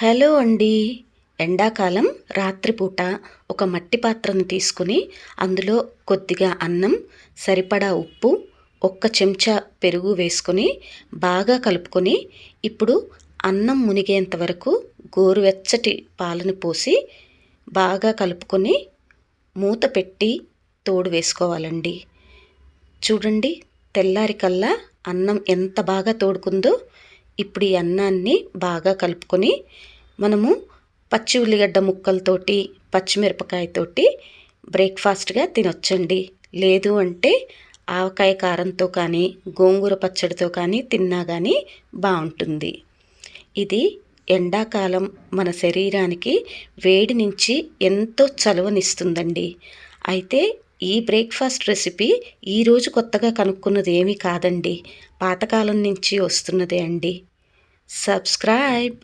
Hello అండి. ఎండాకాలం రాత్రిపూట ఒక మట్టి పాత్రను తీసుకొని అందులో కొద్దిగా అన్నం, సరిపడా ఉప్పు, ఒక్క చెంచా పెరుగు వేసుకొని బాగా కలుపుకొని ఇప్పుడు అన్నం మునిగేంత వరకు గోరువెచ్చటి పాలను పోసి బాగా కలుపుకొని మూత పెట్టి తోడు వేసుకోవాలండి. చూడండి, తెల్లారికల్లా అన్నం ఎంత బాగా తోడుకుందో. ఇప్పుడు ఈ అన్నాన్ని బాగా కలుపుకొని మనము పచ్చి ఉల్లిగడ్డ ముక్కలతోటి పచ్చిమిరపకాయతోటి బ్రేక్ఫాస్ట్గా తినొచ్చండి. లేదు అంటే ఆవకాయ కారంతో కానీ గోంగూర పచ్చడితో కానీ తిన్నా కానీ బాగుంటుంది. ఇది ఎండాకాలం మన శరీరానికి వేడి నుంచి ఎంతో చలువనిస్తుందండి. అయితే ఈ బ్రేక్ఫాస్ట్ రెసిపీ ఈరోజు కొత్తగా కనుక్కున్నది ఏమీ కాదండి, పాతకాలం నుంచి వస్తున్నదే అండి. సబ్స్క్రైబ్.